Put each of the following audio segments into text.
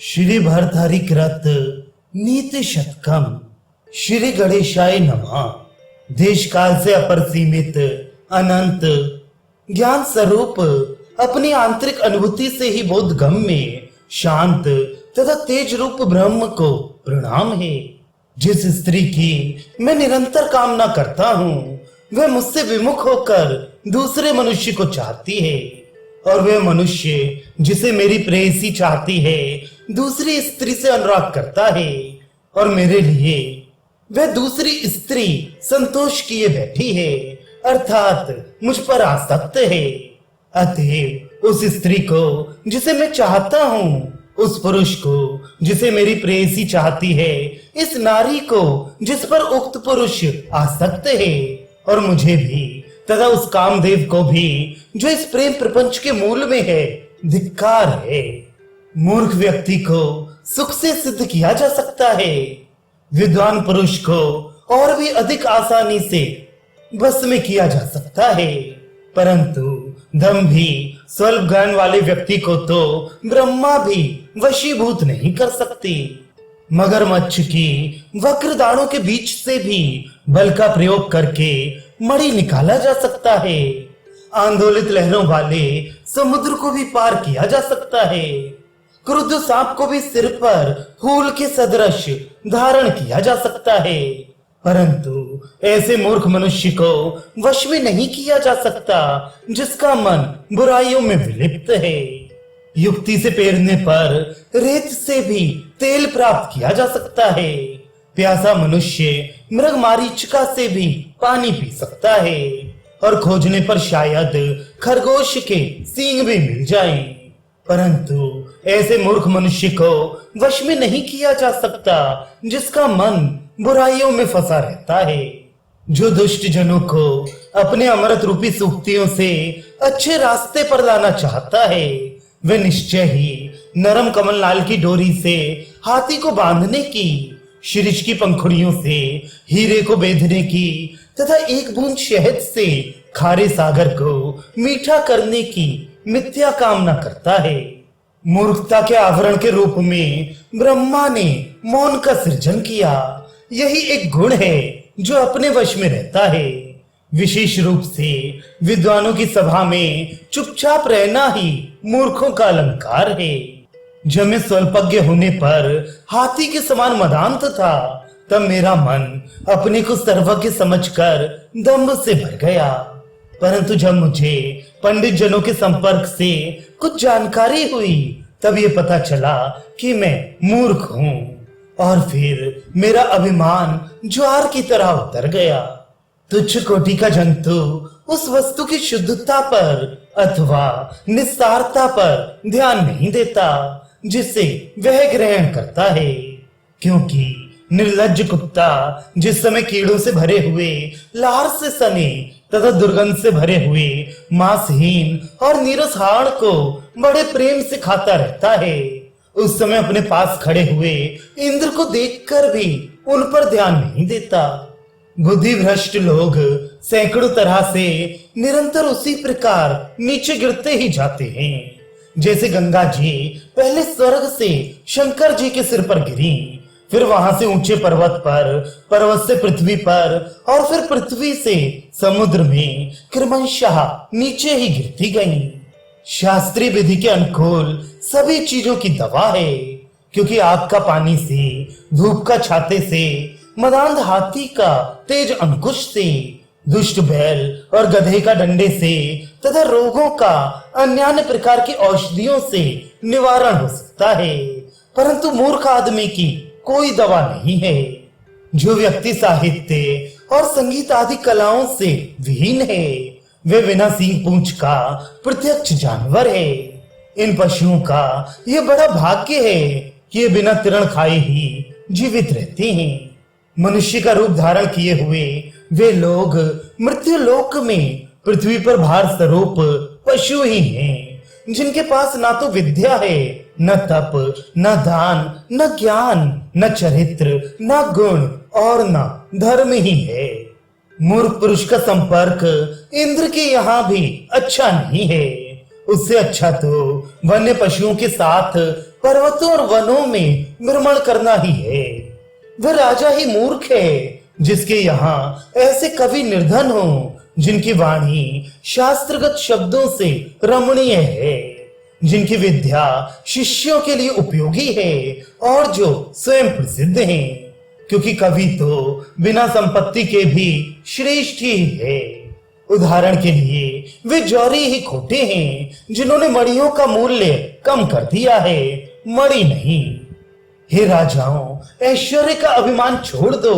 श्री भरतारी कृत नीति शतकम। श्री गणेशाय नमः। देश काल से अपर सीमित अनंत ज्ञान स्वरूप अपनी आंतरिक अनुभूति से ही बोधगम में शांत तथा तेज रूप ब्रह्म को प्रणाम है। जिस स्त्री की मैं निरंतर कामना करता हूँ वह मुझसे विमुख होकर दूसरे मनुष्य को चाहती है, और वह मनुष्य जिसे मेरी प्रेयसी चाहती है दूसरी स्त्री से अनुराग करता है, और मेरे लिए वह दूसरी स्त्री संतोष किए बैठी है, अर्थात मुझ पर आसक्त है। अतएव उस स्त्री को जिसे मैं चाहता हूँ, उस पुरुष को जिसे मेरी प्रेयसी चाहती है, इस नारी को जिस पर उक्त पुरुष आसक्त है, और मुझे भी तथा उस कामदेव को भी जो इस प्रेम प्रपंच के मूल में है, धिक्कार है। मूर्ख व्यक्ति को सुख से सिद्ध किया जा सकता है, विद्वान पुरुष को और भी अधिक आसानी से बस में किया जा सकता है, परंतु दंभी स्वल्प ज्ञान वाले व्यक्ति को तो ब्रह्मा भी वशीभूत नहीं कर सकती। मगरमच्छ की वक्र दाढ़ों के बीच से भी बल का प्रयोग करके मणि निकाला जा सकता है। आंदोलित लहरों वाले समुद्र को भी पार किया जा सकता है। क्रुद्ध सांप को भी सिर पर फूल के सदृश धारण किया जा सकता है, परंतु ऐसे मूर्ख मनुष्य को वश में नहीं किया जा सकता जिसका मन बुराइयों में विलिप्त है। युक्ति से पेरने पर रेत से भी तेल प्राप्त किया जा सकता है। प्यासा मनुष्य मृग मारीचिका से भी पानी पी सकता है, और खोजने पर शायद खरगोश के सींग भी मिल जाएं, परंतु ऐसे मूर्ख मनुष्य को वश में नहीं किया जा सकता जिसका मन बुराइयों में फंसा रहता है। जो दुष्ट जनों को अपने अमृत रूपी सूक्तियों से अच्छे रास्ते पर लाना चाहता है, वह निश्चय ही नरम कमल लाल की डोरी से हाथी को बांधने की, शिरीष की पंखुड़ियों से हीरे को बेधने की तथा एक बूंद शहद से खारे सागर को मीठा करने की मिथ्या कामना करता है। मूर्खता के आवरण के रूप में ब्रह्मा ने मौन का सृजन किया। यही एक गुण है जो अपने वश में रहता है। विशेष रूप से विद्वानों की सभा में चुपचाप रहना ही मूर्खों का अलंकार है। जब मैं स्वल्पज्ञ होने पर हाथी के समान मदांत था, तब मेरा मन अपने को सर्वज्ञ समझकर दंभ से भर गया, परंतु जब मुझे पंडित जनों के संपर्क से कुछ जानकारी हुई, तब ये पता चला कि मैं मूर्ख हूँ, और फिर मेरा अभिमान ज्वार की तरह उतर गया। तुच्छ कोटि का जंतु उस वस्तु की शुद्धता पर अथवा निस्सारता पर ध्यान नहीं देता जिसे वह ग्रहण करता है, क्योंकि निर्लज्ज कुत्ता जिस समय कीड़ों से भरे हुए, लार से सने तथा दुर्गंध से भरे हुए मांसहीन और नीरस हाड़ को बड़े प्रेम से खाता रहता है, उस समय अपने पास खड़े हुए इंद्र को देखकर भी उन पर ध्यान नहीं देता। बुद्धि भ्रष्ट लोग सैकड़ों तरह से निरंतर उसी प्रकार नीचे गिरते ही जाते हैं, जैसे गंगा जी पहले स्वर्ग से शंकर जी के सिर पर गिरी, फिर वहां से ऊंचे पर्वत पर, पर्वत से पृथ्वी पर, और फिर पृथ्वी से समुद्र में क्रमशः नीचे ही गिरती गईं। शास्त्रीय विधि के अनुकूल सभी चीजों की दवा है, क्योंकि आग का पानी से, धूप का छाते से, मदांध हाथी का तेज अंकुश से, दुष्ट बैल और गधे का डंडे से तथा रोगों का अन्य प्रकार की औषधियों से निवारण हो सकता है, परंतु मूर्ख आदमी की कोई दवा नहीं है। जो व्यक्ति साहित्य और संगीत आदि कलाओं से विहीन है, वे बिना सींग पूंछ का प्रत्यक्ष जानवर है। इन पशुओं का यह बड़ा भाग्य है कि ये बिना तृण खाए ही जीवित रहते हैं। मनुष्य का रूप धारण किए हुए वे लोग मृत्यु लोक में पृथ्वी पर भार स्वरूप पशु ही हैं, जिनके पास ना तो विद्या है, न तप, न दान, न ज्ञान, न चरित्र, न गुण और न धर्म ही है। मूर्ख पुरुष का संपर्क इंद्र के यहाँ भी अच्छा नहीं है। उससे अच्छा तो वन्य पशुओं के साथ पर्वतों और वनों में भ्रमण करना ही है। वह राजा ही मूर्ख है जिसके यहाँ ऐसे कवि निर्धन हो, जिनकी वाणी शास्त्रगत शब्दों से रमणीय है, जिनकी विद्या शिष्यों के लिए उपयोगी है और जो स्वयं प्रसिद्ध हैं, क्योंकि कवि तो बिना संपत्ति के भी श्रेष्ठ ही है। उदाहरण के लिए वे जौहरी ही खोटे हैं जिन्होंने मणियों का मूल्य कम कर दिया है, मणि नहीं। हे राजाओं, ऐश्वर्य का अभिमान छोड़ दो,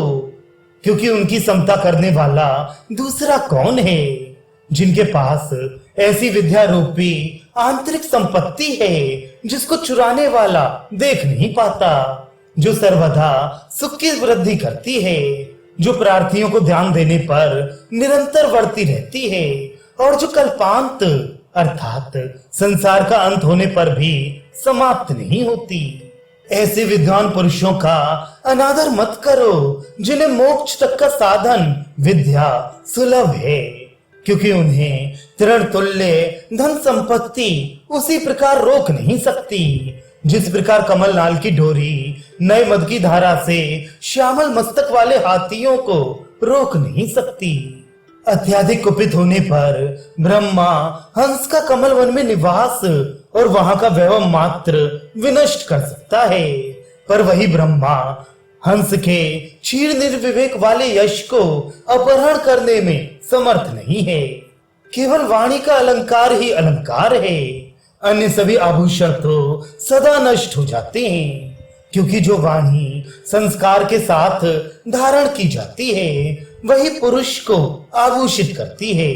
क्योंकि उनकी समता करने वाला दूसरा कौन है। जिनके पास ऐसी विद्या रूपी आंतरिक संपत्ति है जिसको चुराने वाला देख नहीं पाता, जो सर्वदा सुख की वृद्धि करती है, जो प्रार्थियों को ध्यान देने पर निरंतर बढ़ती रहती है और जो कल्पांत अर्थात संसार का अंत होने पर भी समाप्त नहीं होती। ऐसे विद्वान पुरुषों का अनादर मत करो जिन्हें मोक्ष तक का साधन विद्या सुलभ है, क्योंकि उन्हें तृण तुल्य धन संपत्ति उसी प्रकार रोक नहीं सकती जिस प्रकार कमल नाल की डोरी नए मद की धारा से श्यामल मस्तक वाले हाथियों को रोक नहीं सकती। अत्याधिक कुपित होने पर ब्रह्मा हंस का कमल वन में निवास और वहां का वैभव मात्र विनष्ट कर सकता है, पर वही ब्रह्मा हंस के क्षीण निर्विवेक वाले यश को अपहरण करने में समर्थ नहीं है। केवल वाणी का अलंकार ही अलंकार है, अन्य सभी आभूषण तो सदा नष्ट हो जाते हैं, क्योंकि जो वाणी संस्कार के साथ धारण की जाती है वही पुरुष को आभूषित करती है।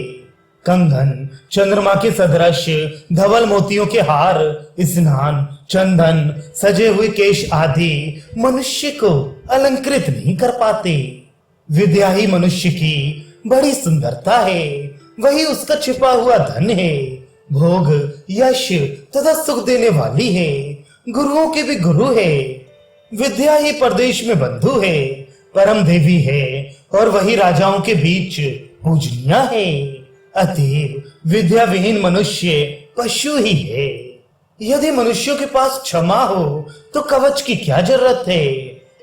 कंगन, चंद्रमा के सदृश धवल मोतियों के हार, स्नान, चंदन, सजे हुए केश आदि मनुष्य को अलंकृत नहीं कर पाते। विद्या ही मनुष्य की बड़ी सुंदरता है, वही उसका छिपा हुआ धन है, भोग, यश तथा सुख देने वाली है, गुरुओं के भी गुरु है। विद्या ही परदेश में बंधु है, परम देवी है और वही राजाओं के बीच पूजनीय है। अतएव विद्या विहीन मनुष्य पशु ही है। यदि मनुष्यों के पास क्षमा हो तो कवच की क्या जरूरत है,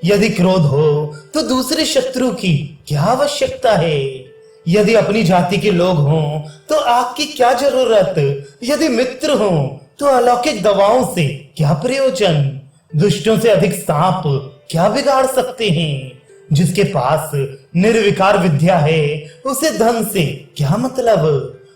यदि क्रोध हो तो दूसरे शत्रु की क्या आवश्यकता है, यदि अपनी जाति के लोग हों तो आग की क्या जरूरत, यदि मित्र हों तो अलौकिक दवाओं से क्या प्रयोजन। दुष्टों से अधिक सांप क्या बिगाड़ सकते हैं। जिसके पास निर्विकार विद्या है उसे धन से क्या मतलब,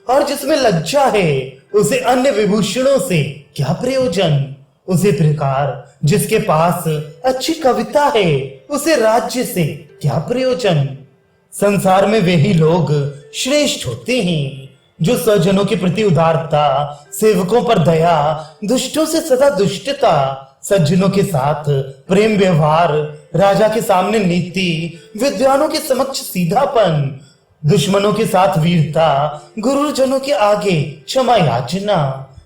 और जिसमें लज्जा है उसे अन्य विभूषणों से क्या प्रयोजन। उसी प्रकार जिसके पास अच्छी कविता है उसे राज्य से क्या प्रयोजन। संसार में वे ही लोग श्रेष्ठ होते हैं जो स्वजनों के प्रति उदारता, सेवकों पर दया, दुष्टों से सदा दुष्टता, सज्जनों के साथ प्रेम व्यवहार, राजा के सामने नीति, विद्वानों के समक्ष सीधापन, दुश्मनों के साथ वीरता, गुरुजनों के आगे क्षमा याचना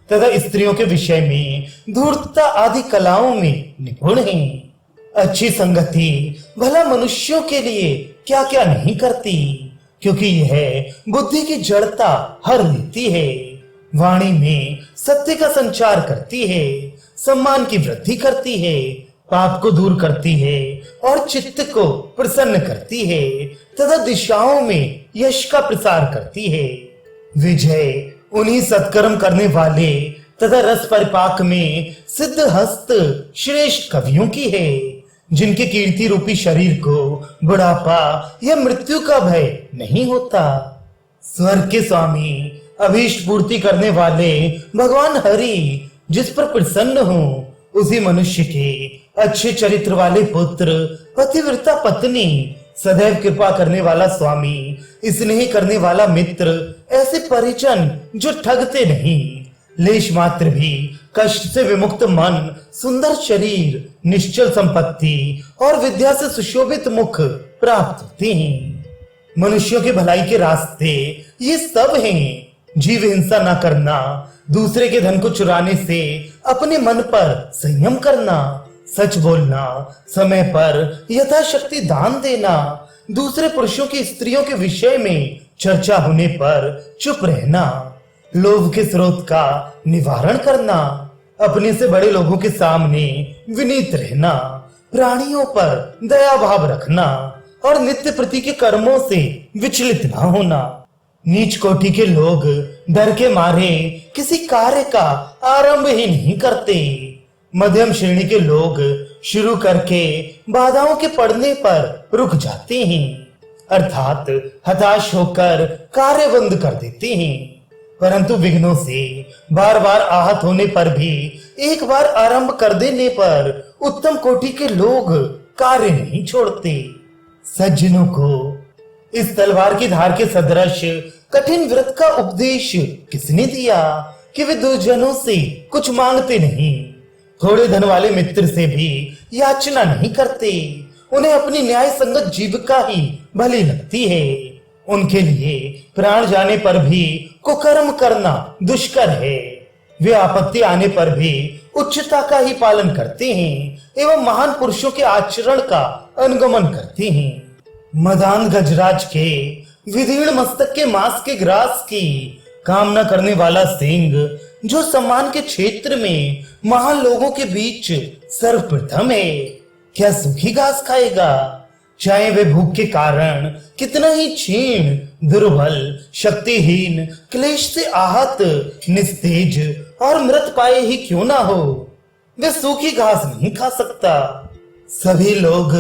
तथा स्त्रियों के विषय में धूर्तता आदि कलाओं में निपुण हैं। अच्छी संगति भला मनुष्यों के लिए क्या क्या नहीं करती, क्योंकि यह बुद्धि की जड़ता हर लेती है, वाणी में सत्य का संचार करती है, सम्मान की वृद्धि करती है, पाप को दूर करती है और चित्त को प्रसन्न करती है तथा दिशाओं में यश का प्रसार करती है। विजय उन्हीं सत्कर्म करने वाले तथा रस परिपाक में सिद्ध हस्त श्रेष्ठ कवियों की है, जिनके कीर्ति रूपी शरीर को बुढ़ापा या मृत्यु का भय नहीं होता। स्वर्ग के स्वामी, अभीष्ट पूर्ति करने वाले भगवान हरि जिस पर प्रसन्न हो, उसी मनुष्य के अच्छे चरित्र वाले पुत्र, पतिव्रता पत्नी, सदैव कृपा करने वाला स्वामी, स्नेह करने वाला मित्र, ऐसे परिजन जो ठगते नहीं, लेश मात्र भी कष्ट से विमुक्त मन, सुंदर शरीर, निश्चल संपत्ति और विद्या से सुशोभित मुख प्राप्त होते हैं। मनुष्यों के भलाई के रास्ते ये सब हैं। जीव हिंसा न करना, दूसरे के धन को चुराने से अपने मन पर संयम करना, सच बोलना, समय पर यथाशक्ति दान देना, दूसरे पुरुषों की स्त्रियों के विषय में चर्चा होने पर चुप रहना, लोभ के स्रोत का निवारण करना, अपने से बड़े लोगों के सामने विनीत रहना, प्राणियों पर दया भाव रखना और नित्य प्रति के कर्मों से विचलित ना होना। नीच कोटि के लोग डर के मारे किसी कार्य का आरंभ ही नहीं करते। मध्यम श्रेणी के लोग शुरू करके बाधाओं के पड़ने पर रुक जाते हैं, अर्थात हताश होकर कार्य बंद कर देते हैं। परंतु विघ्नों से बार बार आहत होने पर भी एक बार आरंभ कर देने पर उत्तम कोटि के लोग कार्य नहीं छोड़ते। सज्जनों को इस तलवार की धार के सदृश कठिन व्रत का उपदेश किसने दिया कि वे दुर्जनों से कुछ मांगते नहीं, थोड़े धन वाले मित्र से भी याचना नहीं करते, उन्हें अपनी न्याय संगत जीविका ही भली लगती है। उनके लिए प्राण जाने पर भी कुकर्म करना दुष्कर है। वे आपत्ति आने पर भी उच्चता का ही पालन करते हैं एवं महान पुरुषों के आचरण का अनुगमन करते हैं। मदान गजराज के विदीर्ण मस्तक के मांस के ग्रास की कामना करने वाला सिंह जो सम्मान के क्षेत्र में महान लोगों के बीच सर्वप्रथम है, क्या सूखी घास खाएगा? चाहे वे भूख के कारण कितना ही क्षीण, दुर्बल, शक्तिहीन, क्लेश से आहत, निस्तेज और मृत पाए ही क्यों ना हो, वे सूखी घास नहीं खा सकता। सभी लोग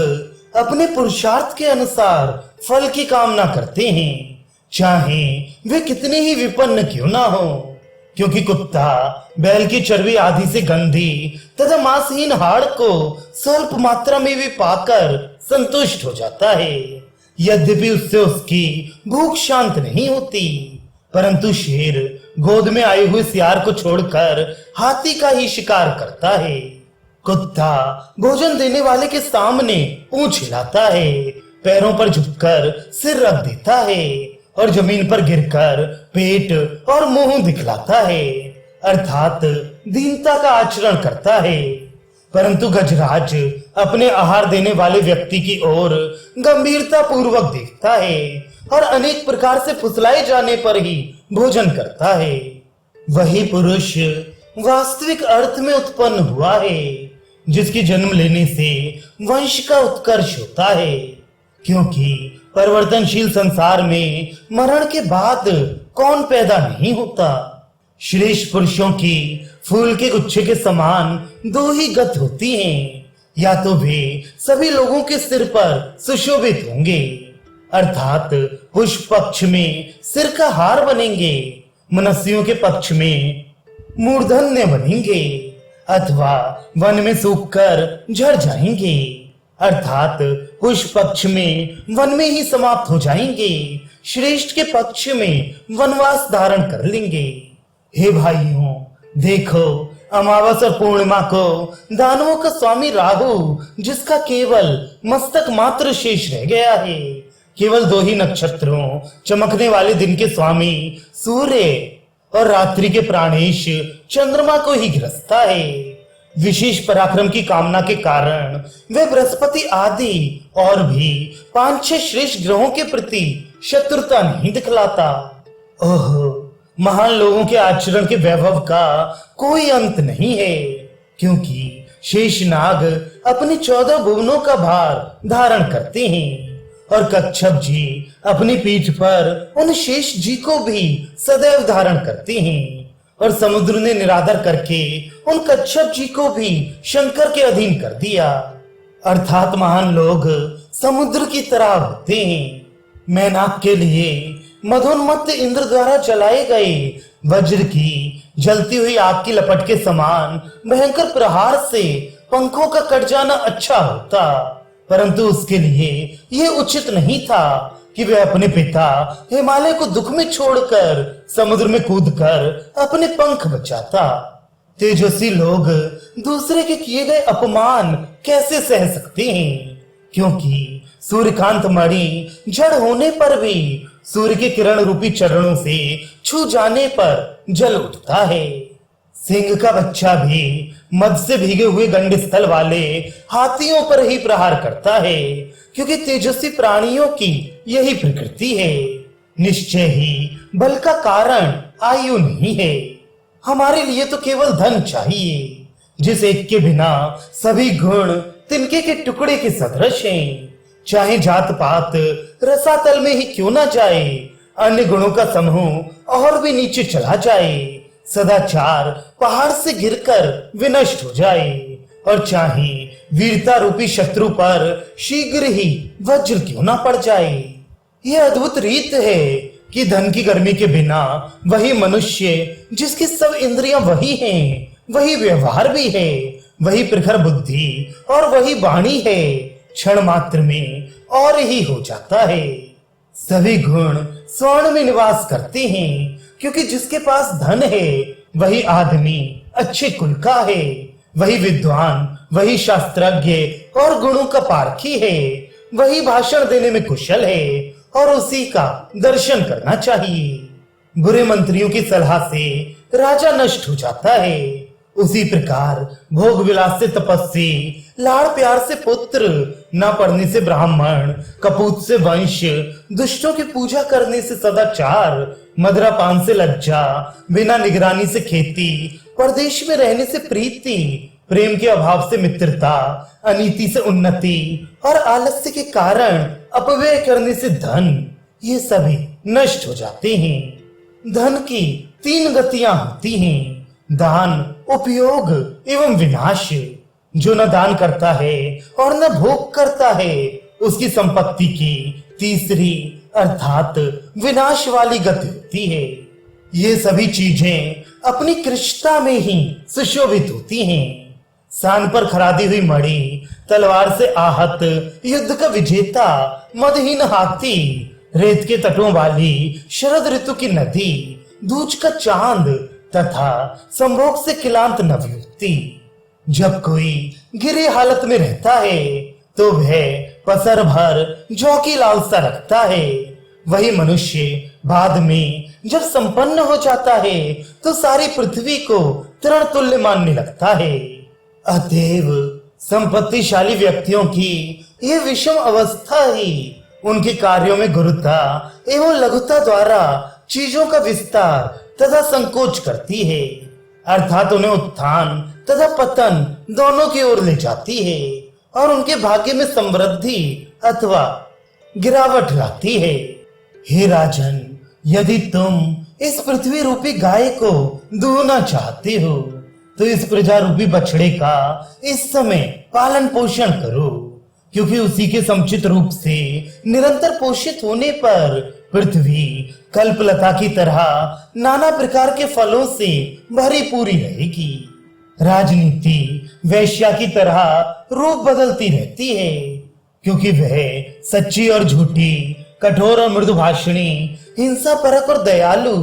अपने पुरुषार्थ के अनुसार फल की कामना करते हैं, चाहे वे कितने ही विपन्न क्यों ना हो, क्योंकि कुत्ता बैल की चर्बी आदि से गंदी तथा मांसहीन हाड़ को स्वल्प मात्रा में भी पाकर संतुष्ट हो जाता है। यद्यपि उससे उसकी भूख शांत नहीं होती, परंतु शेर गोद में आए हुए सियार को छोड़कर हाथी का ही शिकार करता है। कुत्ता भोजन देने वाले के सामने पूंछ हिलाता है, पैरों पर झुककर सिर रख देता है और जमीन पर गिरकर पेट और मुंह दिखलाता है, अर्थात दीनता का आचरण करता है। परंतु गजराज अपने आहार देने वाले व्यक्ति की ओर गंभीरता पूर्वक देखता है और अनेक प्रकार से फुसलाए जाने पर ही भोजन करता है। वही पुरुष वास्तविक अर्थ में उत्पन्न हुआ है, जिसकी जन्म लेने से वंश का उत्कर्ष होता है, क्योंकि परिवर्तनशील संसार में मरण के बाद कौन पैदा नहीं होता। श्रेष्ठ पुरुषों की फूल के गुच्छे के समान दो ही गत होती हैं, या तो वे सभी लोगों के सिर पर सुशोभित होंगे, अर्थात पुष्प पक्ष में सिर का हार बनेंगे, मनुष्यों के पक्ष में मूर्धन्य बनेंगे, अथवा वन में सूखकर झड़ जाएंगे, अर्थात पुष्प पक्ष में वन में ही समाप्त हो जाएंगे, श्रेष्ठ के पक्ष में वनवास धारण कर लेंगे। हे भाइयों, देखो अमावस और पूर्णिमा को दानवों का स्वामी राहु, जिसका केवल मस्तक मात्र शेष रह गया है, केवल दो ही नक्षत्रों चमकने वाले दिन के स्वामी सूर्य और रात्रि के प्राणेश चंद्रमा को ही ग्रसता है। विशेष पराक्रम की कामना के कारण वे बृहस्पति आदि और भी 5-6 श्रेष्ठ ग्रहों के प्रति शत्रुता नहीं दिखलाता। ओह, महान लोगों के आचरण के वैभव का कोई अंत नहीं है, क्योंकि शेषनाग अपने 14 भुवनों का भार धारण करते हैं और कच्छप जी अपनी पीठ पर उन शेष जी को भी सदैव धारण करते हैं, और समुद्र ने निरादर करके उन कच्छप जी को भी शंकर के अधीन कर दिया, अर्थात महान लोग समुद्र की तरह होते हैं। मैनाक के लिए मधोन्मत्त इंद्र द्वारा चलाए गए वज्र की जलती हुई आग की लपट के समान भयंकर प्रहार से पंखों का कट जाना अच्छा होता, परंतु उसके लिए यह उचित नहीं था कि वे अपने पिता हिमालय को दुख में छोड़कर समुद्र में कूदकर अपने पंख बचाता। तेजस्वी लोग दूसरे के किए गए अपमान कैसे सह सकते हैं, क्योंकि सूर्यकांत मणि जड़ होने पर भी सूर्य के किरण रूपी चरणों से छू जाने पर जल उठता है। सिंह का बच्चा भी मद से भीगे हुए गंड स्थल वाले हाथियों पर ही प्रहार करता है, क्योंकि तेजस्वी प्राणियों की यही प्रकृति है। निश्चय ही बल का कारण आयु नहीं है। हमारे लिए तो केवल धन चाहिए, जिस एक के बिना सभी गुण तिनके के टुकड़े के सदृश हैं। चाहे जात पात रसातल में ही क्यों ना जाए, अन्य गुणों का समूह और भी नीचे चला जाए, सदाचार पहाड़ से गिरकर विनष्ट हो जाए, और चाहे वीरता रूपी शत्रु पर शीघ्र ही वज्र क्यों ना पड़ जाए। यह अद्भुत रीत है कि धन की गर्मी के बिना वही मनुष्य जिसकी सब इंद्रियां वही हैं, वही व्यवहार भी है, वही प्रखर बुद्धि और वही वाणी है, क्षण मात्र में और ही हो जाता है। सभी गुण स्वर्ण में निवास करते हैं, क्योंकि जिसके पास धन है वही आदमी अच्छे कुल का है, वही विद्वान, वही शास्त्रज्ञ और गुणों का पारखी है, वही भाषण देने में कुशल है और उसी का दर्शन करना चाहिए। बुरे मंत्रियों की सलाह से राजा नष्ट हो जाता है, उसी प्रकार भोग विलास से तपस्वी, लाड़ प्यार से पुत्र, न पढ़ने से ब्राह्मण, कपूत से वंश, दुष्टों की पूजा करने से सदाचार, मदिरा पान से लज्जा, बिना निगरानी से खेती, परदेश में रहने से प्रीति, प्रेम के अभाव से मित्रता, अनीति से उन्नति और आलस्य के कारण अपव्यय करने से धन, ये सभी नष्ट हो जाते हैं। धन की 3 गतियां होती हैं: दान, उपयोग एवं विनाश। जो न दान करता है और न भोग करता है, उसकी संपत्ति की तीसरी अर्थात विनाश वाली गति होती है। ये सभी चीजें अपनी कृष्णता में ही सुशोभित होती हैं। सान पर खरादी हुई मणि, तलवार से आहत युद्ध का विजेता, मदहीन हाथी, रेत के तटों वाली शरद ऋतु की नदी, दूज का चांद तथा संभोग से किलांत नवयुक्ति। जब कोई गिरे हालत में रहता है तो वह पसर भर जौ की लालसा रखता है। वही मनुष्य बाद में जब संपन्न हो जाता है तो सारी पृथ्वी को तृण तुल्य मानने लगता है। अतएव संपत्तिशाली व्यक्तियों की यह विषम अवस्था ही उनके कार्यों में गुरुता एवं लघुता द्वारा चीजों का विस्तार तथा संकोच करती है, अर्थात उन्हें उत्थान तथा पतन दोनों की ओर ले जाती है और उनके भाग्य में समृद्धि अथवा गिरावट लाती है। हे राजन, यदि तुम इस पृथ्वी रूपी गाय को दूहना चाहते हो तो इस प्रजा रूपी बछड़े का इस समय पालन पोषण करो, क्योंकि उसी के समुचित रूप से निरंतर पोषित होने पर पृथ्वी कल्पलता की तरह नाना प्रकार के फलों से भरी पूरी रहेगी। राजनीति वैश्या की तरह रूप बदलती रहती है, क्योंकि वह सच्ची और झूठी, कठोर और मृदु भाषणी, हिंसा परक और दयालु,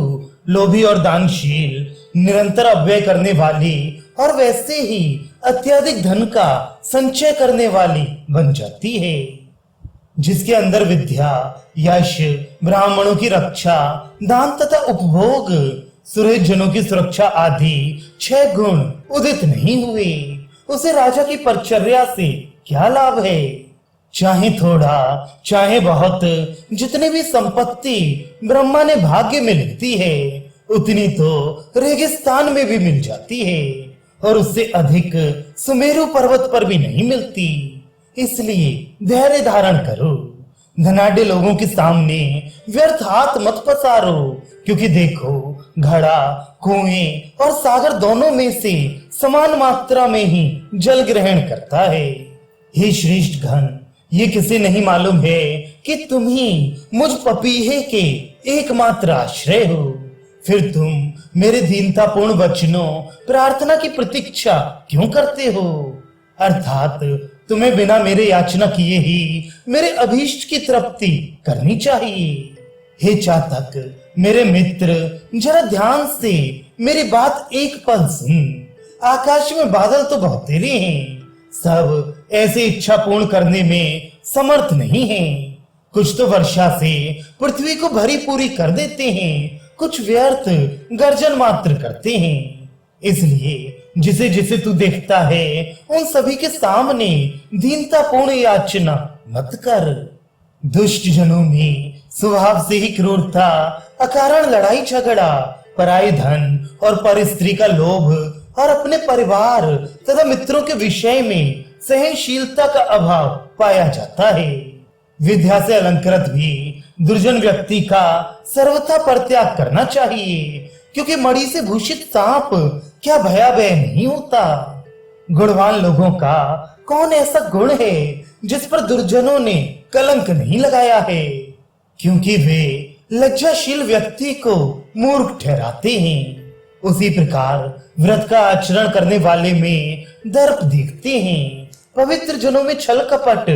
लोभी और दानशील, निरंतर अपव्यय करने वाली और वैसे ही अत्यधिक धन का संचय करने वाली बन जाती है। जिसके अंदर विद्या, यश, ब्राह्मणों की रक्षा, दान तथा उपभोग, सुहृदजनों की सुरक्षा आदि 6 गुण उदित नहीं हुए, उसे राजा की परिचर्या से क्या लाभ है? चाहे थोड़ा चाहे बहुत, जितनी भी संपत्ति ब्रह्मा ने भाग्य में लिखती है उतनी तो रेगिस्तान में भी मिल जाती है और उससे अधिक सुमेरु पर्वत पर भी नहीं मिलती। इसलिए धैर्य धारण करो, धनाढ्य लोगों के सामने व्यर्थ हाथ मत पसारो, क्योंकि देखो घड़ा, कुएं और सागर दोनों में से समान मात्रा में ही जल ग्रहण करता है। हे श्रेष्ठ घन, ये किसे नहीं मालूम है कि तुम ही मुझ पपीहे के एकमात्र आश्रय हो। फिर तुम मेरे दीनतापूर्ण वचनों, प्रार्थना की प्रतीक्षा क्यों करते हो? अर्थात तुम्हें बिना मेरे याचना किए ही मेरे अभीष्ट की तृप्ति करनी चाहिए। हे चातक, मेरे मित्र, जरा ध्यान से मेरी बात एक पल सुन। आकाश में बादल तो बहुतेरे हैं, सब ऐसे इच्छा पूर्ण करने में समर्थ नहीं हैं। कुछ तो वर्षा से पृथ्वी को भरी पूरी कर देते हैं, कुछ व्यर्थ गर्जन मात्र करते हैं। इसलिए जिसे जिसे तू देखता है उन सभी के सामने दीनतापूर्ण याचना मत कर। दुष्ट जनों में स्वभाव से ही क्रूरता, अकारण लड़ाई झगड़ा पराई धन और पर स्त्री का लोभ और अपने परिवार तथा मित्रों के विषय में सहनशीलता का अभाव पाया जाता है। विद्या से अलंकृत भी दुर्जन व्यक्ति का सर्वथा परित्याग करना चाहिए, क्योंकि मणि से भूषित सांप क्या भयावह नहीं होता। गुणवान लोगों का कौन ऐसा गुण है जिस पर दुर्जनों ने कलंक नहीं लगाया है, क्योंकि वे लज्जाशील व्यक्ति को मूर्ख ठहराते हैं। उसी प्रकार व्रत का आचरण करने वाले में दर्प दिखते हैं। पवित्र जनों में छल कपट,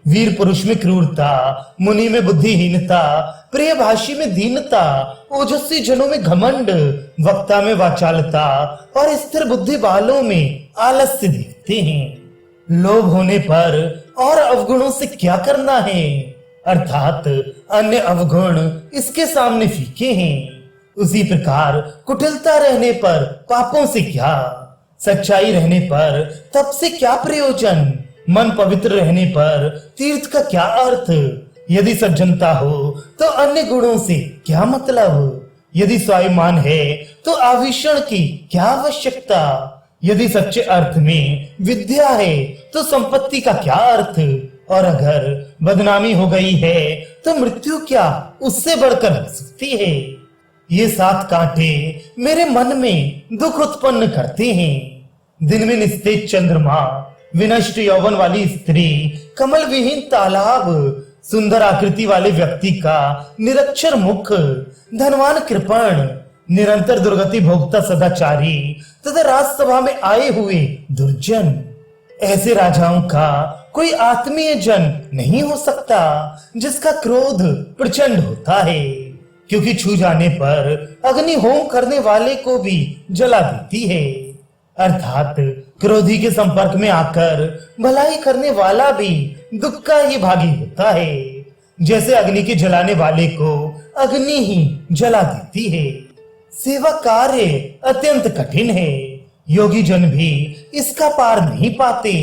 वीर पुरुष में क्रूरता, मुनि में बुद्धिहीनता, प्रिय भाषी में दीनता, ओजस्वी जनों में घमंड, वक्ता में वाचालता और स्थिर बुद्धि वालों में आलस्य दिखते हैं। लोभ होने पर और अवगुणों से क्या करना है, अर्थात अन्य अवगुण इसके सामने फीके हैं। उसी प्रकार कुटिलता रहने पर पापों से क्या, सच्चाई रहने पर तप से क्या प्रयोजन, मन पवित्र रहने पर तीर्थ का क्या अर्थ। यदि सज्जनता हो तो अन्य गुणों से क्या मतलब, यदि स्वाभिमान है तो आभूषण की क्या आवश्यकता, यदि सच्चे अर्थ में विद्या है तो संपत्ति का क्या अर्थ, और अगर बदनामी हो गई है तो मृत्यु क्या उससे बढ़कर हो सकती है। ये 7 कांटे मेरे मन में दुख उत्पन्न करते हैं। दिन में निस्तेज चंद्रमा, विनष्ट यौवन वाली स्त्री, कमल विहीन तालाब, सुंदर आकृति वाले व्यक्ति का निरक्षर मुख, धनवान कृपण, निरंतर दुर्गति भोगता सदाचारी तथा राजसभा में आए हुए दुर्जन, ऐसे राजाओं का कोई आत्मीय जन नहीं हो सकता जिसका क्रोध प्रचंड होता है, क्योंकि छू जाने पर अग्नि होम करने वाले को भी जला देती है। अर्थात क्रोधी के संपर्क में आकर भलाई करने वाला भी दुख का ही भागी होता है, जैसे अग्नि के जलाने वाले को अग्नि ही जला देती है। सेवा कार्य अत्यंत कठिन है, योगी जन भी इसका पार नहीं पाते,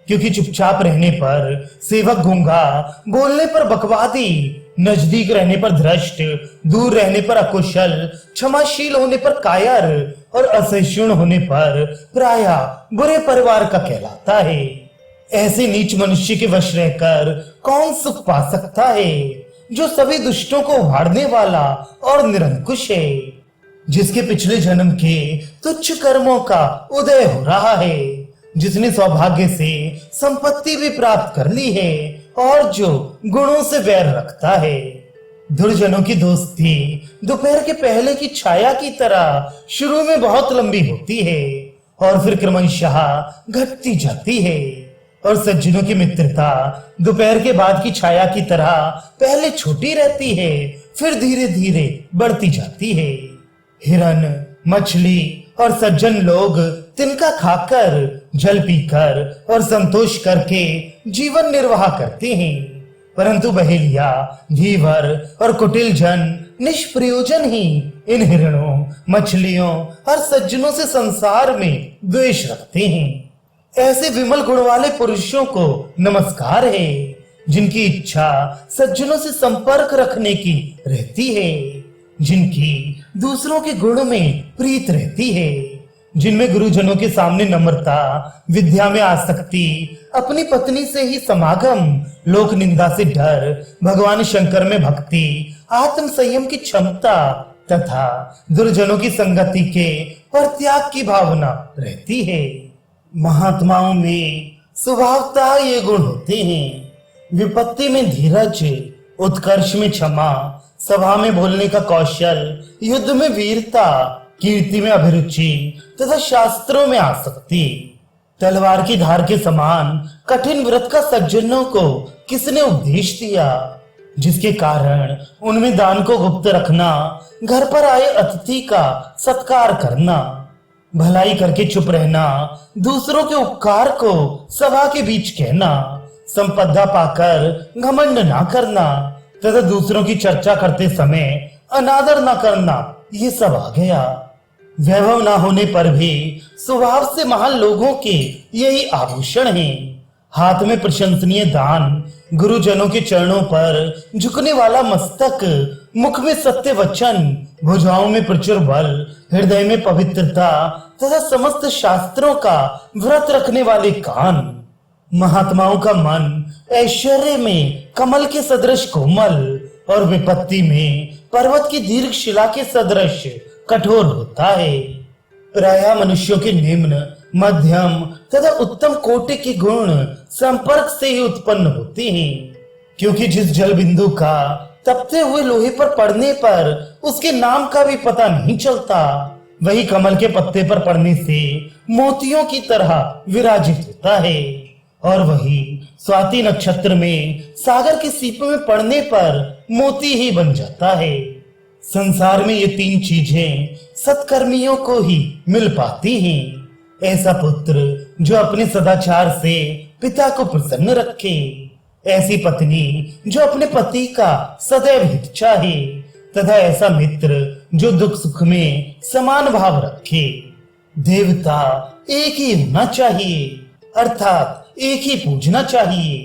क्योंकि चुपचाप रहने पर सेवक गूंगा, बोलने पर बकवादी, नजदीक रहने पर भ्रष्ट, दूर रहने पर अकुशल, क्षमाशील होने पर कायर और असहिष्णु होने पर प्रायः बुरे परिवार का कहलाता है। ऐसे नीच मनुष्य के वश रहकर कौन सुख पा सकता है, जो सभी दुष्टों को उभारने वाला और निरंकुश है, जिसके पिछले जन्म के तुच्छ कर्मों का उदय हो रहा है, जिसने सौभाग्य से संपत्ति भी प्राप्त कर ली है और जो गुणों से वैर रखता है। दुर्जनों की दोस्ती दोपहर के पहले की छाया की तरह शुरू में बहुत लंबी होती है और फिर क्रमशः घटती जाती है, और सज्जनों की मित्रता दोपहर के बाद की छाया की तरह पहले छोटी रहती है, फिर धीरे धीरे बढ़ती जाती है। हिरन, मछली और सज्जन लोग तिनका खाकर, जल पीकर और संतोष करके जीवन निर्वाह करते हैं, परंतु बहेलिया, धीवर और कुटिल जन निष्प्रयोजन ही इन हिरणों, मछलियों और सज्जनों से संसार में द्वेष रखते हैं। ऐसे विमल गुण वाले पुरुषों को नमस्कार है, जिनकी इच्छा सज्जनों से संपर्क रखने की रहती है, जिनकी दूसरों के गुण में प्रीत रहती है, जिनमें गुरुजनों के सामने नम्रता, विद्या में आसक्ति, अपनी पत्नी से ही समागम, लोक निंदा से डर, भगवान शंकर में भक्ति, आत्म संयम की क्षमता तथा दुर्जनों की संगति के परित्याग की भावना रहती है। महात्माओं में स्वभावतः ये गुण होते हैं। विपत्ति में धीरज, उत्कर्ष में क्षमा, सभा में बोलने का कौशल, युद्ध में वीरता, कीर्ति में अभिरुचि तथा शास्त्रों में आसक्ति। तलवार की धार के समान कठिन व्रत का सज्जनों को किसने उपदेश दिया, जिसके कारण उनमें दान को गुप्त रखना, घर पर आए अतिथि का सत्कार करना, भलाई करके चुप रहना, दूसरों के उपकार को सभा के बीच कहना, संपदा पाकर घमंड ना करना तथा दूसरों की चर्चा करते समय अनादर ना करना, ये सब आ गया। वैभव ना होने पर भी स्वभाव से महान लोगों के यही आभूषण हैं। हाथ में प्रशंसनीय दान, गुरुजनों के चरणों पर झुकने वाला मस्तक, मुख में सत्य वचन, भुजाओं में प्रचुर बल, हृदय में पवित्रता तथा समस्त शास्त्रों का व्रत रखने वाले कान, महात्माओं का मन ऐश्वर्य में कमल के सदृश कोमल और विपत्ति में पर्वत की दीर्घ शिला के सदृश कठोर होता है। प्रायः मनुष्यों के निम्न, मध्यम तथा उत्तम कोटि के गुण संपर्क से ही उत्पन्न होते हैं, क्योंकि जिस जल बिंदु का तपते हुए लोहे पर पड़ने पर उसके नाम का भी पता नहीं चलता, वही कमल के पत्ते पर पड़ने से मोतियों की तरह विराजित होता है, और वही स्वाति नक्षत्र में सागर के सीप में पड़ने पर मोती ही बन जाता है। संसार में ये तीन चीजें सत्कर्मियों को ही मिल पाती हैं। ऐसा पुत्र जो अपने सदाचार से पिता को प्रसन्न रखे, ऐसी पत्नी जो अपने पति का सदैव हित चाहे, तथा ऐसा मित्र जो दुख सुख में समान भाव रखे। देवता एक ही होना चाहिए, अर्थात एक ही पूजना चाहिए।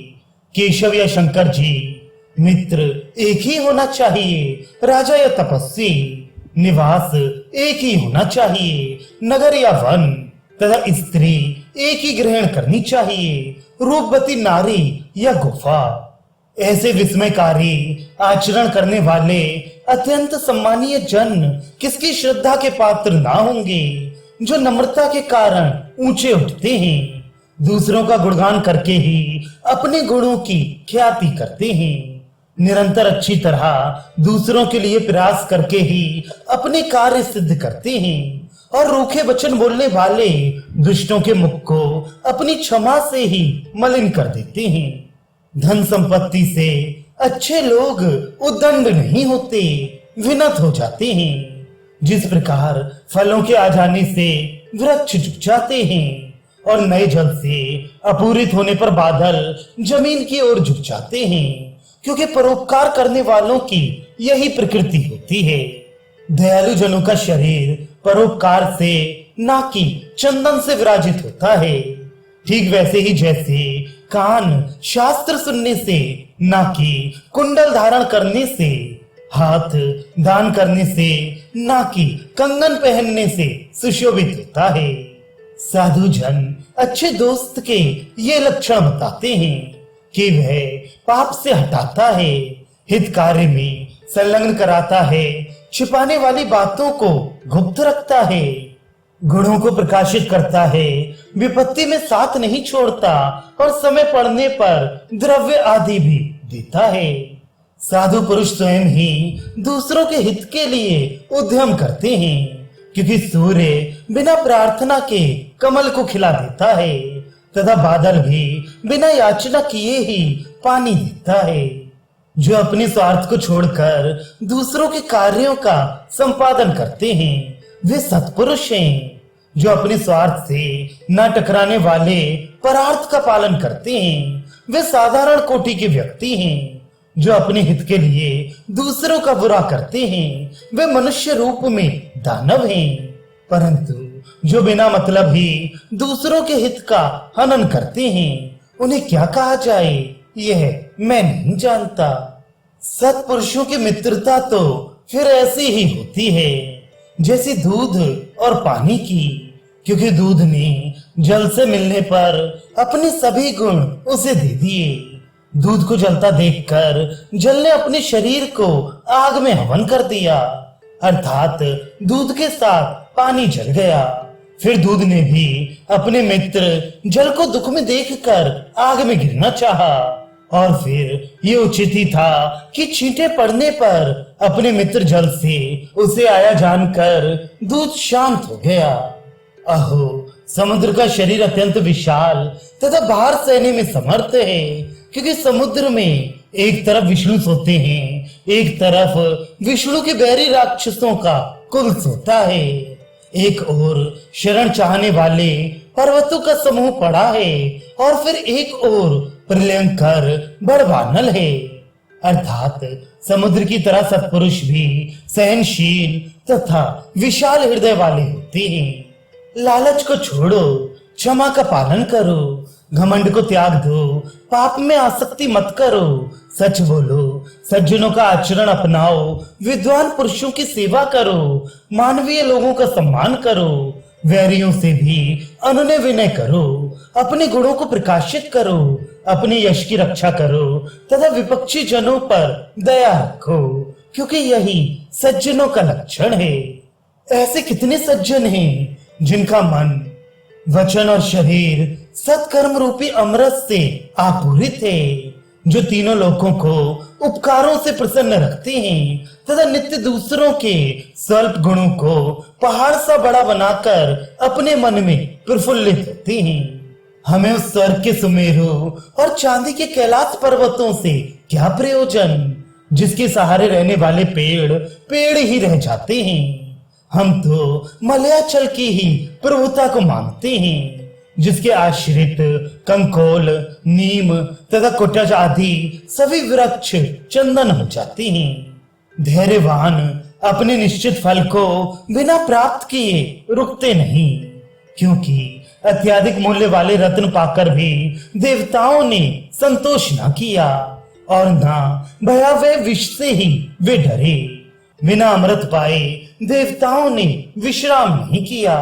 केशव या शंकर जी, मित्र एक ही होना चाहिए, राजा या तपस्वी, निवास एक ही होना चाहिए, नगर या वन, तथा स्त्री एक ही ग्रहण करनी चाहिए, रूपवती नारी या गुफा। ऐसे विस्मयकारी आचरण करने वाले अत्यंत सम्मानीय जन किसकी श्रद्धा के पात्र ना होंगे, जो नम्रता के कारण ऊंचे उठते हैं, दूसरों का गुणगान करके ही अपने गुणों की ख्याति करते हैं, निरंतर अच्छी तरह दूसरों के लिए प्रयास करके ही अपने कार्य सिद्ध करते हैं, और रूखे वचन बोलने वाले दुष्टों के मुख को अपनी क्षमा से ही मलिन कर देते हैं। धन संपत्ति से अच्छे लोग उद्दंड नहीं होते, विनत हो जाते हैं। जिस प्रकार फलों के आ जाने से वृक्ष झुक जाते हैं और नए जल से अपूरित होने पर बादल जमीन की ओर झुक जाते हैं, क्योंकि परोपकार करने वालों की यही प्रकृति होती है। दयालु जनों का शरीर परोपकार से, ना कि चंदन से विराजित होता है। ठीक वैसे ही जैसे कान शास्त्र सुनने से, ना कि कुंडल धारण करने से, हाथ दान करने से, ना कि कंगन पहनने से सुशोभित होता है। साधु जन अच्छे दोस्त के ये लक्षण बताते हैं कि वह पाप से हटाता है, हित कार्य में संलग्न कराता है, छिपाने वाली बातों को गुप्त रखता है, गुणों को प्रकाशित करता है, विपत्ति में साथ नहीं छोड़ता, और समय पड़ने पर द्रव्य आदि भी देता है। साधु पुरुष स्वयं ही दूसरों के हित के लिए उद्यम करते हैं, क्योंकि सूर्य बिना प्रार्थना के कमल को खिला देता है, तथा बादल भी बिना याचना किए ही पानी देता है। जो अपने स्वार्थ को छोड़कर दूसरों के कार्यों का संपादन करते हैं, वे सत्पुरुष हैं। जो अपने स्वार्थ से न टकराने वाले परार्थ का पालन करते हैं, वे साधारण कोटि के व्यक्ति हैं। जो अपने हित के लिए दूसरों का बुरा करते हैं, वे मनुष्य रूप में दानव हैं। परंतु जो बिना मतलब ही दूसरों के हित का हनन करते हैं, उन्हें क्या कहा जाए, यह मैं नहीं जानता। सत्पुरुषों की मित्रता तो फिर ऐसी ही होती है जैसे दूध और पानी की, क्योंकि दूध ने जल से मिलने पर अपने सभी गुण उसे दे दिए। दूध को जलता देखकर जल ने अपने शरीर को आग में हवन कर दिया, अर्थात दूध के साथ पानी जल गया। फिर दूध ने भी अपने मित्र जल को दुख में देखकर आग में गिरना चाहा, और फिर ये उचित ही था कि छींटे पड़ने पर अपने मित्र जल से उसे आया जानकर दूध शांत हो गया। अहो, समुद्र का शरीर अत्यंत विशाल तथा भार सहने में समर्थ है, क्योंकि समुद्र में एक तरफ विष्णु सोते हैं, एक तरफ विष्णु के बैरी राक्षसों का कुल सोता है। एक ओर शरण चाहने वाले पर्वतों का समूह पड़ा है, और फिर एक ओर प्रलयंकर बड़वानल है, अर्थात समुद्र की तरह सत्पुरुष भी सहनशील तथा विशाल हृदय वाले होते हैं। लालच को छोड़ो, क्षमा का पालन करो, घमंड को त्याग दो, पाप में आसक्ति मत करो, सच बोलो, सज्जनों का आचरण अपनाओ, विद्वान पुरुषों की सेवा करो, मानवीय लोगों का सम्मान करो, वैरियों से भी अनुनय विनय करो, अपने गुणों को प्रकाशित करो, अपने यश की रक्षा करो तथा विपक्षी जनों पर दया रखो, क्योंकि यही सज्जनों का लक्षण है। ऐसे कितने सज्जन हैं जिनका मन, वचन और शरीर सत्कर्म रूपी अमृत से आपूरित है, जो तीनों लोकों को उपकारों से प्रसन्न रखते हैं तथा नित्य दूसरों के स्वल्प गुणों को पहाड़ सा बड़ा बनाकर अपने मन में प्रफुल्लित होते हैं। हमें उस स्वर्ग के सुमेरु और चांदी के कैलाश पर्वतों से क्या प्रयोजन, जिसके सहारे रहने वाले पेड़ पेड़ ही रह जाते हैं। हम तो मलयाचल की ही प्रभुता को मानते हैं, जिसके आश्रित कंकोल, नीम तथा कुटज आदि सभी वृक्ष चंदन हो जाते हैं। धैर्यवान अपने निश्चित फल को बिना प्राप्त किए रुकते नहीं, क्योंकि अत्यधिक मूल्य वाले रत्न पाकर भी देवताओं ने संतोष न किया और ना भयावह विष से ही वे डरे। बिना अमृत पाए देवताओं ने विश्राम नहीं किया।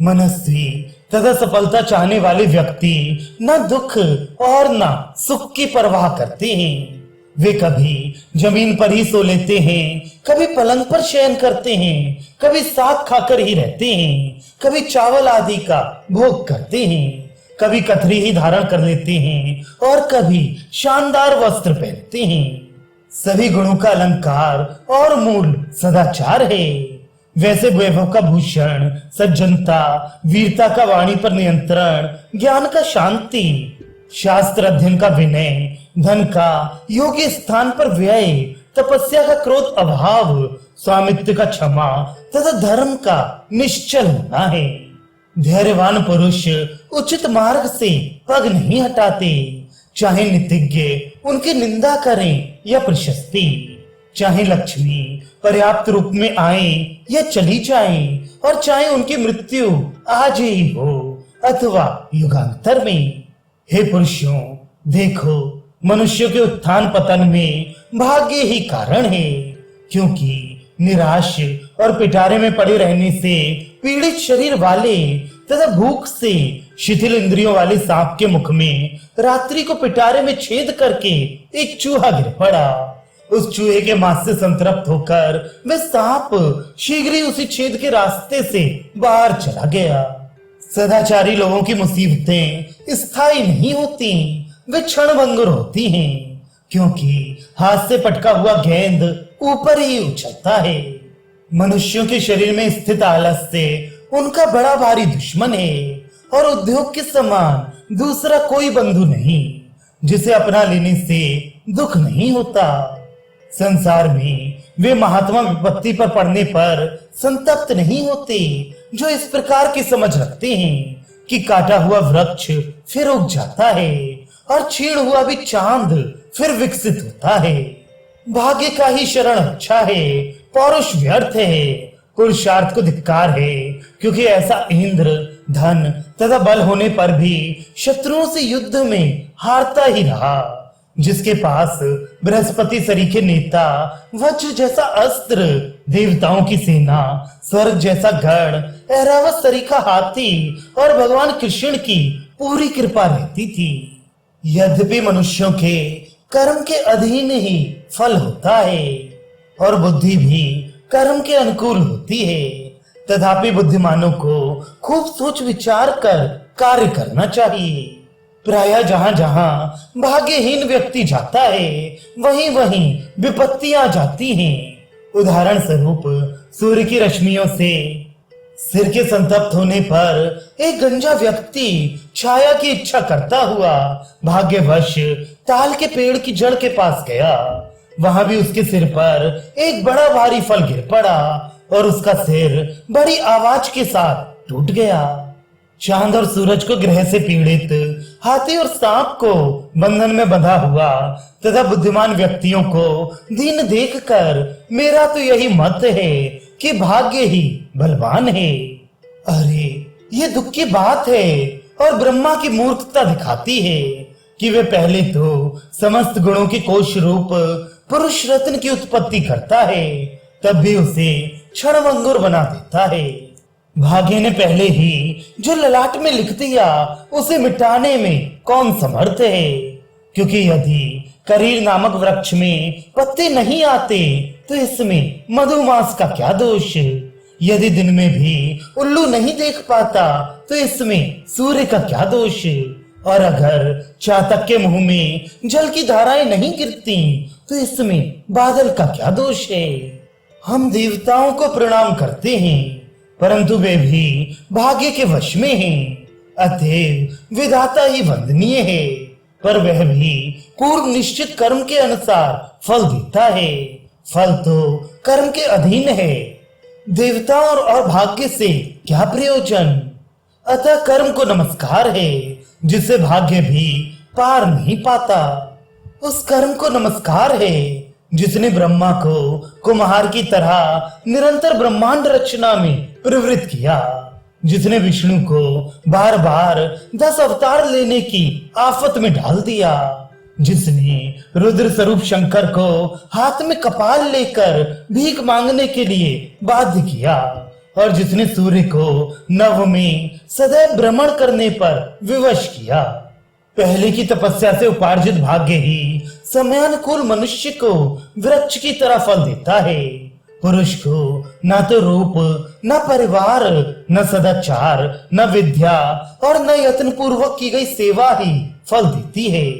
मनस्वी तथा सफलता चाहने वाले व्यक्ति न दुख और न सुख की परवाह करते हैं। वे कभी जमीन पर ही सो लेते हैं, कभी पलंग पर शयन करते हैं, कभी साग खाकर ही रहते हैं, कभी चावल आदि का भोग करते हैं, कभी कथरी ही धारण कर लेते हैं और कभी शानदार वस्त्र पहनते हैं। सभी गुणों का अलंकार और मूल सदाचार है। वैसे वैभव का भूषण सज्जनता, वीरता का वाणी पर नियंत्रण, ज्ञान का शांति, शास्त्र अध्ययन का विनय, धन का योग्य स्थान पर व्यय, तपस्या का क्रोध अभाव, स्वामित्व का क्षमा तथा धर्म का निश्चल होना है। धैर्यवान पुरुष उचित मार्ग से पग नहीं हटाते, चाहे नीतिज्ञ उनकी निंदा करें या प्रशस्ति, चाहे लक्ष्मी पर्याप्त रूप में आए या चली जाए, और चाहे उनकी मृत्यु आज ही हो अथवा युगांतर में। हे पुरुषों, देखो, मनुष्य के उत्थान पतन में भाग्य ही कारण है, क्योंकि निराश और पिटारे में पड़े रहने से पीड़ित शरीर वाले तथा भूख से शिथिल इंद्रियों वाले सांप के मुख में रात्रि को पिटारे में छेद करके एक चूहा गिर पड़ा। उस चूहे के मांस से संतृप्त होकर वह सांप शीघ्र ही उसी छेद के रास्ते से बाहर चला गया। सदाचारी लोगों की मुसीबतें स्थायी नहीं होती, वे क्षणभंगुर होती हैं, क्योंकि हाथ से पटका हुआ गेंद ऊपर ही उछलता है। मनुष्यों के शरीर में स्थित आलस से उनका बड़ा भारी दुश्मन है, और उद्योग के समान दूसरा कोई बंधु नहीं जिसे अपना लेने से दुख नहीं होता। संसार में वे महात्मा विपत्ति पर पड़ने पर संतप्त नहीं होते, जो इस प्रकार की समझ रखते हैं कि काटा हुआ वृक्ष फिर उग जाता है और छीड़ हुआ भी चांद फिर विकसित होता है। भाग्य का ही शरण अच्छा है, पौरुष व्यर्थ है, पुरुषार्थ को धिक्कार है, क्योंकि ऐसा इंद्र धन तथा बल होने पर भी शत्रुओं से युद्ध में हारता ही रहा। जिसके पास बृहस्पति सरीखे नेता, वज्र जैसा अस्त्र, देवताओं की सेना, स्वर्ग जैसा गढ़, ऐरावत सरीखा हाथी और भगवान कृष्ण की पूरी कृपा रहती थी। यद्यपि मनुष्यों के कर्म के अधीन ही फल होता है और बुद्धि भी कर्म के अनुकूल होती है, तथापि बुद्धिमानों को खूब सोच विचार कर कार्य करना चाहिए। प्रायः जहां जहां भाग्यहीन व्यक्ति जाता है, वहीं वहीं विपत्तियां जाती हैं। उदाहरण स्वरूप सूर्य की रश्मियों से सिर के संतप्त होने पर एक गंजा व्यक्ति छाया की इच्छा करता हुआ भाग्यवश ताल के पेड़ की जड़ के पास गया। वहां भी उसके सिर पर एक बड़ा भारी फल गिर पड़ा और उसका सिर बड़ी आवाज के साथ टूट गया। चांद और सूरज को ग्रह से पीड़ित, हाथी और सांप को बंधन में बंधा हुआ तथा बुद्धिमान व्यक्तियों को दीन देखकर मेरा तो यही मत है कि भाग्य ही बलवान है। अरे, ये दुख की बात है और ब्रह्मा की मूर्खता दिखाती है कि वे पहले तो समस्त गुणों के कोश रूप पुरुष रत्न की उत्पत्ति करता है, तब भी उसे क्षणभंगुर बना देता है। भाग्य ने पहले ही जो ललाट में लिख दिया उसे मिटाने में कौन समर्थ है, क्योंकि यदि करीर नामक वृक्ष में पत्ते नहीं आते तो इसमें मधुमास का क्या दोष। यदि दिन में भी उल्लू नहीं देख पाता तो इसमें सूर्य का क्या दोष। और अगर चातक के मुंह में जल की धाराएं नहीं गिरती तो इसमें बादल का क्या दोष है। हम देवताओं को प्रणाम करते हैं, परंतु वे भी भाग्य के वश में हैं, अतएव विधाता ही वंदनीय है, पर वह भी पूर्व निश्चित कर्म के अनुसार फल देता है। फल तो कर्म के अधीन है। देवताओं और भाग्य से क्या प्रयोजन। अतः कर्म को नमस्कार है जिसे भाग्य भी पार नहीं पाता। उस कर्म को नमस्कार है जिसने ब्रह्मा को कुम्हार की तरह निरंतर ब्रह्मांड रचना में प्रवृत्त किया, जिसने विष्णु को बार बार 10 अवतार लेने की आफत में डाल दिया, जिसने रुद्र स्वरूप शंकर को हाथ में कपाल लेकर भीख मांगने के लिए बाध्य किया, और जिसने सूर्य को नभ में सदैव भ्रमण करने पर विवश किया। पहले की तपस्या से उपार्जित भाग्य ही समयानुकूल मनुष्य को वृक्ष की तरह फल देता है। पुरुष को न तो रूप, न परिवार, न सदाचार, न विद्या और न यत्न पूर्वक की गई सेवा ही फल देती है।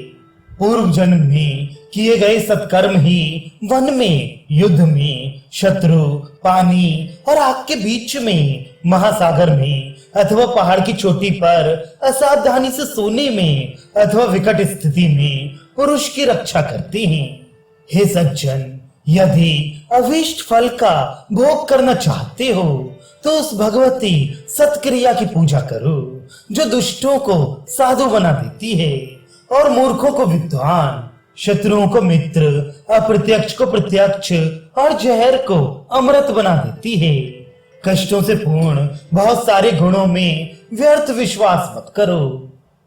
पूर्व जन्म में किए गए सत्कर्म ही वन में, युद्ध में, शत्रु, पानी और आग के बीच में, महासागर में अथवा पहाड़ की चोटी पर असावधानी से सोने में अथवा विकट स्थिति में पुरुष की रक्षा करते हैं। हे सज्जन, यदि अभीष्ट फल का भोग करना चाहते हो तो उस भगवती सत्क्रिया की पूजा करो जो दुष्टों को साधु बना देती है और मूर्खों को विद्वान, शत्रुओं को मित्र, अप्रत्यक्ष को प्रत्यक्ष और जहर को अमृत बना देती है। कष्टों से पूर्ण बहुत सारे गुणों में व्यर्थ विश्वास मत करो।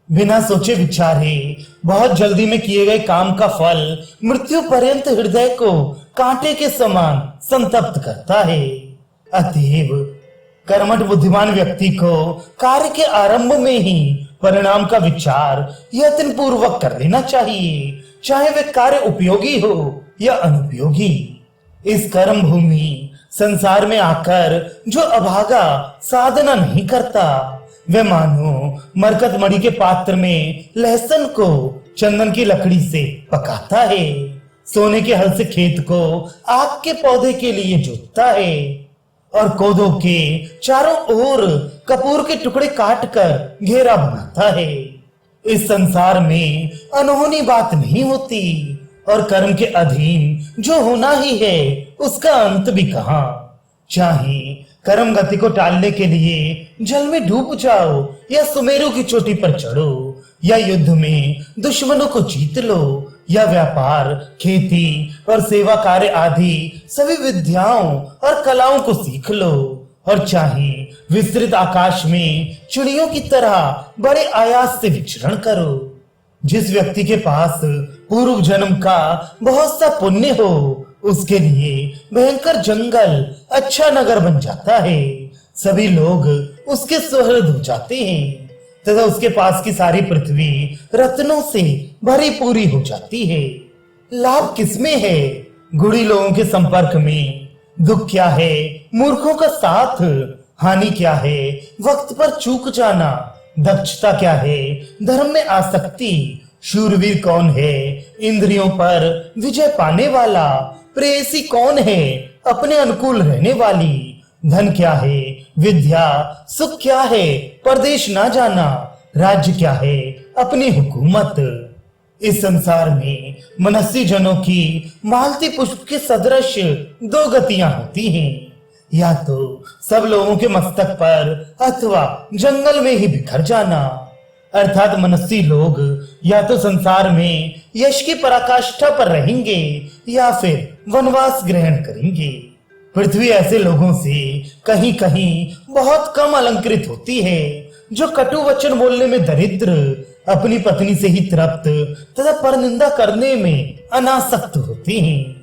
बिना सोचे विचारे बहुत जल्दी में किए गए काम का फल मृत्यु पर्यंत हृदय को कांटे के समान संतप्त करता है। अतएव कर्मठ बुद्धिमान व्यक्ति को कार्य के आरंभ में ही परिणाम का विचार यत्न पूर्वक कर लेना चाहिए, चाहे वे कार्य उपयोगी हो या अनुपयोगी। इस कर्म भूमि संसार में आकर जो अभागा साधना नहीं करता, वे मानो मरकत मणि के पात्र में लहसुन को चंदन की लकड़ी से पकाता है, सोने के हल से खेत को आग के पौधे के लिए जोतता है और कोदों के चारों ओर कपूर के टुकड़े काटकर घेरा बनाता है। इस संसार में अनहोनी बात नहीं होती और कर्म के अधीन जो होना ही है उसका अंत भी कहां। चाहे कर्म गति को टालने के लिए जल में डूब जाओ या सुमेरु की चोटी पर चढ़ो या युद्ध में दुश्मनों को जीत लो या व्यापार, खेती और सेवा कार्य आदि सभी विद्याओं और कलाओं को सीख लो, और चाहे विस्तृत आकाश में चिड़ियों की तरह बड़े आयास से विचरण करो। जिस व्यक्ति के पास पूर्व जन्म का बहुत सा पुण्य हो उसके लिए भयंकर जंगल अच्छा नगर बन जाता है, सभी लोग उसके सुहृद हो जाते हैं तथा उसके पास की सारी पृथ्वी रत्नों से भरी पूरी हो जाती है। लाभ किसमें है? गुणी लोगों के संपर्क में। दुख क्या है? मूर्खों का साथ। हानि क्या है? वक्त पर चूक जाना। दक्षता क्या है? धर्म में आसक्ति। शूरवीर कौन है? इंद्रियों पर विजय पाने वाला। प्रेयसी कौन है? अपने अनुकूल रहने वाली। धन क्या है? विद्या। सुख क्या है? परदेश ना जाना। राज्य क्या है? अपनी हुकूमत। इस संसार में मनस्वी जनों की मालती पुष्प के सदृश दो गतियां होती हैं, या तो सब लोगों के मस्तक पर अथवा जंगल में ही बिखर जाना। अर्थात मनस्वी लोग या तो संसार में यश की पराकाष्ठा पर रहेंगे या फिर वनवास ग्रहण करेंगे। पृथ्वी ऐसे लोगों से कहीं कहीं बहुत कम अलंकृत होती है जो कटु वचन बोलने में दरिद्र, अपनी पत्नी से ही तृप्त तथा परनिंदा करने में अनासक्त होते हैं।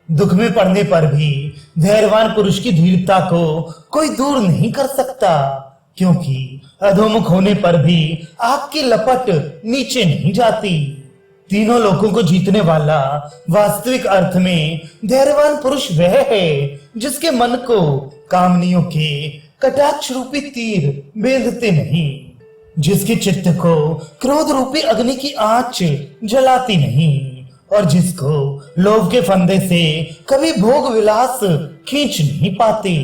दुख में पड़ने पर भी धैर्यवान पुरुष की धीरता को कोई दूर नहीं कर सकता, क्योंकि अधोमुख होने पर भी आग की लपट नीचे नहीं जाती। तीनों लोगों को जीतने वाला वास्तविक अर्थ में धैर्यवान पुरुष वह है जिसके मन को कामनियों के कटाक्ष रूपी तीर बेंधते नहीं, जिसके चित्त को क्रोध रूपी अग्नि की आंच जलाती नहीं, और जिसको लोभ के फंदे से कभी भोग विलास खींच नहीं पाते।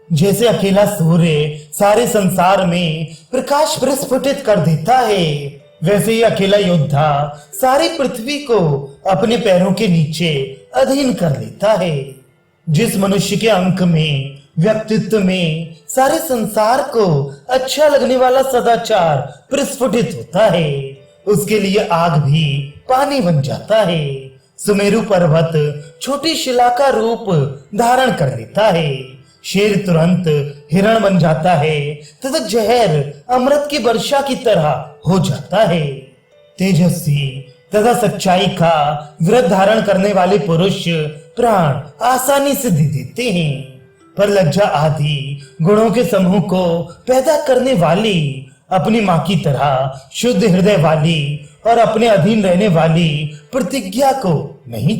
जैसे अकेला सूर्य सारे संसार में प्रकाश प्रस्फुटित कर देता है, वैसे ही अकेला योद्धा सारी पृथ्वी को अपने पैरों के नीचे अधीन कर लेता है। जिस मनुष्य के अंक में, व्यक्तित्व में सारे संसार को अच्छा लगने वाला सदाचार प्रस्फुटित होता है, उसके लिए आग भी पानी बन जाता है। सुमेरु पर्वत छोटी शिला का रूप धारण कर लेता है, शेर तुरंत हिरण बन जाता है तथा जहर अमृत की वर्षा की तरह हो जाता है। तेजस्वी तथा सच्चाई का व्रत धारण करने वाले पुरुष प्राण आसानी से दे देते हैं, पर लज्जा आदि गुणों के समूह को पैदा करने वाली, अपनी माँ की तरह शुद्ध हृदय वाली और अपने अधीन रहने वाली प्रतिज्ञा को नहीं